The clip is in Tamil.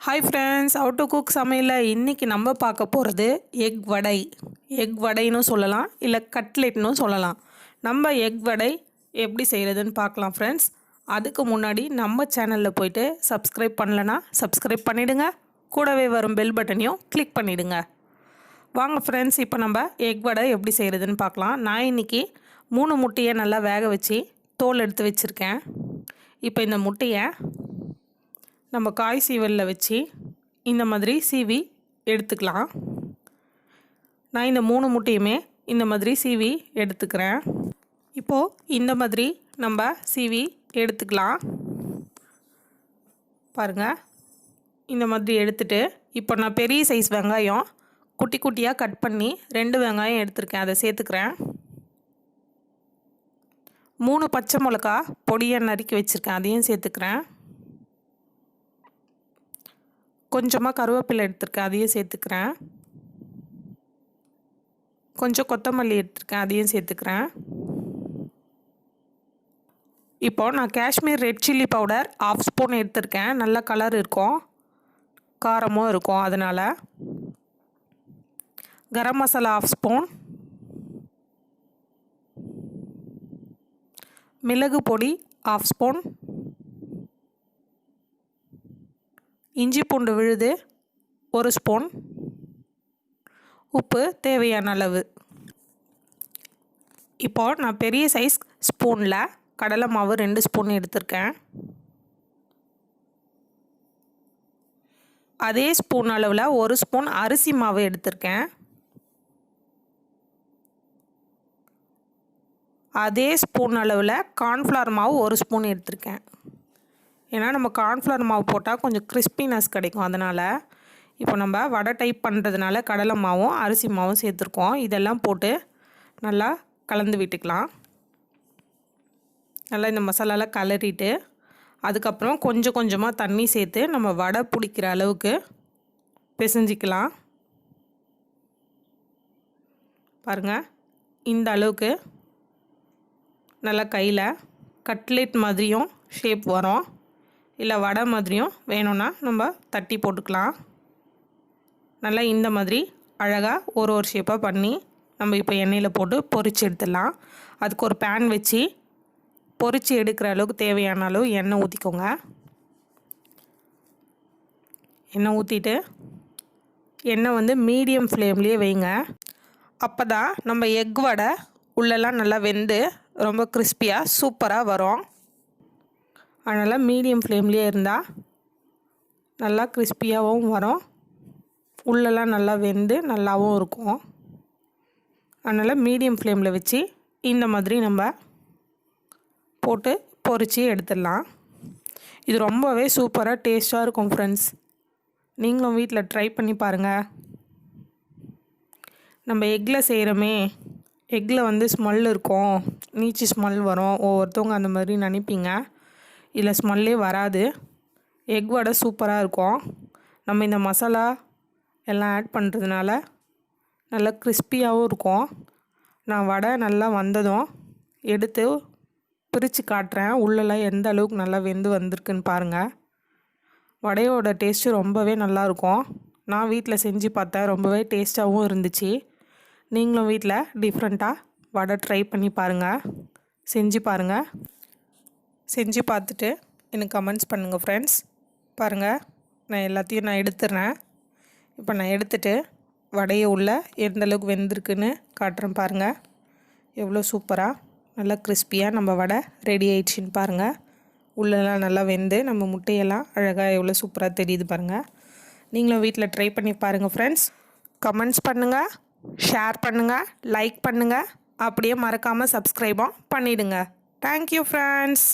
Hi friends, how to cook சமையல்ல இன்னைக்கு நம்ம பார்க்க போகிறது எக் வடை. எக் வடைன்னு சொல்லலாம் இல்லை கட்லெட்னு சொல்லலாம். நம்ம எக் வடை எப்படி செய்கிறதுன்னு பார்க்கலாம் ஃப்ரெண்ட்ஸ். அதுக்கு முன்னாடி நம்ம சேனலில் போயிட்டு சப்ஸ்கிரைப் பண்ணலனா சப்ஸ்கிரைப் பண்ணிவிடுங்க. கூடவே வரும் பெல் பட்டனையும் கிளிக் பண்ணிவிடுங்க. வாங்க ஃப்ரெண்ட்ஸ், இப்போ நம்ம எக் வடை எப்படி செய்கிறதுன்னு பார்க்கலாம். நான் இன்றைக்கி 3 முட்டையை நல்லா வேக வச்சு தோல் எடுத்து வச்சுருக்கேன். இப்போ இந்த முட்டையை நம்ம காய் சீவலில் வச்சு இந்த மாதிரி சீவி எடுத்துக்கலாம். நான் இந்த 3 முட்டையுமே இந்த மாதிரி சீவி எடுத்துக்கிறேன். இப்போது இந்த மாதிரி நம்ம சீவி எடுத்துக்கலாம். பாருங்கள், இந்த மாதிரி எடுத்துட்டு இப்போ நான் பெரிய சைஸ் வெங்காயம் குட்டி குட்டியாக கட் பண்ணி 2 வெங்காயம் எடுத்துருக்கேன், அதை சேர்த்துக்கிறேன். 3 பச்சை மிளகா பொடியாக நறுக்கி வச்சுருக்கேன், அதையும் சேர்த்துக்கிறேன். கொஞ்சமாக கருவேப்பிலை எடுத்துருக்கேன், அதையும் சேர்த்துக்கிறேன். கொஞ்சம் கொத்தமல்லி எடுத்துருக்கேன், அதையும் சேர்த்துக்கிறேன். இப்போது நான் Kashmir red chilli powder 1/2 spoon எடுத்துருக்கேன். நல்ல கலர் இருக்கும், காரமும் இருக்கும். அதனால் கரம் மசாலா 1/2 ஸ்பூன், மிளகு பொடி 1/2 ஸ்பூன், இஞ்சி பூண்டு விழுது 1 ஸ்பூன், உப்பு தேவையான அளவு. இப்போது நான் பெரிய சைஸ் ஸ்பூனில் கடலை மாவு 2 ஸ்பூன் எடுத்திருக்கேன். அதே ஸ்பூன் அளவில் 1 ஸ்பூன் அரிசி மாவு எடுத்திருக்கேன். அதே ஸ்பூன் அளவில் கார்ன்ஃப்ளவர் மாவு 1 ஸ்பூன் எடுத்திருக்கேன். ஏன்னா நம்ம கார்ன்ஃப்ளவர் மாவு போட்டால் கொஞ்சம் கிறிஸ்பினஸ் கிடைக்கும். அதனால் இப்போ நம்ம வடை டைப் பண்ணுறதுனால கடலை மாவும் அரிசி மாவும் சேர்த்துருக்கோம். இதெல்லாம் போட்டு நல்லா கலந்து விட்டுக்கலாம். நல்லா இந்த மசாலாலாம் கலரிட்டு அதுக்கப்புறம் கொஞ்சம் கொஞ்சமாக தண்ணி சேர்த்து நம்ம வடை பிடிக்கிற அளவுக்கு பிசைஞ்சிக்கலாம். பாருங்கள், இந்த அளவுக்கு நல்லா கையில் கட்லெட் மாதிரியும் ஷேப் வரும், இல்லை வடை மாதிரியும் வேணும்னா நம்ம தட்டி போட்டுக்கலாம். நல்லா இந்த மாதிரி அழகாக ஒரு ஷேப்பாக பண்ணி நம்ம இப்போ எண்ணெயில் போட்டு பொரிச்சு எடுத்துடலாம். அதுக்கு ஒரு பேன் வச்சு பொரிச்சு எடுக்கிற அளவுக்கு தேவையான அளவு எண்ணெய் ஊற்றிக்கோங்க. எண்ணெய் ஊற்றிட்டு எண்ணெய் மீடியம் ஃப்ளேம்லேயே வைங்க. அப்போ தான் நம்ம எக் வடை உள்ளெல்லாம் நல்லா வெந்து ரொம்ப கிறிஸ்பியாக சூப்பராக வரும். அதனால் மீடியம் ஃப்ளேம்லேயே இருந்தால் நல்லா கிறிஸ்பியாகவும் வரும், உள்ளெல்லாம் நல்லா வெந்து நல்லாவும் இருக்கும். அதனால் மீடியம் ஃப்ளேமில் வச்சு இந்த மாதிரி நம்ம போட்டு பொரித்து எடுத்துடலாம். இது ரொம்பவே சூப்பராக டேஸ்ட்டாக இருக்கும் ஃப்ரெண்ட்ஸ். நீங்களும் வீட்டில் ட்ரை பண்ணி பாருங்கள். நம்ம எக்கில் செய்கிறோமே, எக்கில் ஸ்மெல் இருக்கும், நீச்சி ஸ்மெல் வரும். ஒவ்வொருத்தவங்க அந்த மாதிரி நினைப்பீங்க. இதில் ஸ்மெல்லே வராது. எக் வடை சூப்பராக இருக்கும். நம்ம இந்த மசாலா எல்லாம் ஆட் பண்ணுறதுனால நல்லா கிறிஸ்பியாகவும் இருக்கும். நான் வடை நல்லா வந்ததும் எடுத்து பிரித்து காட்டுறேன், உள்ளெல்லாம் எந்த அளவுக்கு நல்லா வெந்து வந்திருக்குன்னு பாருங்கள். வடையோட டேஸ்ட்டு ரொம்பவே நல்லாயிருக்கும். நான் வீட்டில் செஞ்சு பார்த்தேன், ரொம்பவே டேஸ்ட்டாகவும் இருந்துச்சு. நீங்களும் வீட்டில் டிஃப்ரெண்ட்டாக வடை ட்ரை பண்ணி பாருங்கள், செஞ்சு பாருங்கள். செஞ்சு பார்த்துட்டு எனக்கு கமெண்ட்ஸ் பண்ணுங்கள் ஃப்ரெண்ட்ஸ். பாருங்கள், நான் எல்லாத்தையும் எடுத்துடுறேன். இப்போ நான் எடுத்துகிட்டு வடையை உள்ளே எந்தளவுக்கு வெந்திருக்குன்னு காட்டுறேன். பாருங்கள், எவ்வளோ சூப்பராக நல்லா கிறிஸ்பியாக நம்ம வடை ரெடி ஆயிடுச்சின்னு பாருங்கள். உள்ளெல்லாம் நல்லா வெந்து நம்ம முட்டையெல்லாம் அழகாக எவ்வளோ சூப்பராக தெரியுது பாருங்கள். நீங்களும் வீட்டில் ட்ரை பண்ணி பாருங்கள் ஃப்ரெண்ட்ஸ். கமெண்ட்ஸ் பண்ணுங்கள், ஷேர் பண்ணுங்கள், லைக் பண்ணுங்கள், அப்படியே மறக்காமல் சப்ஸ்கிரைபும் பண்ணிவிடுங்க. Thank you friends.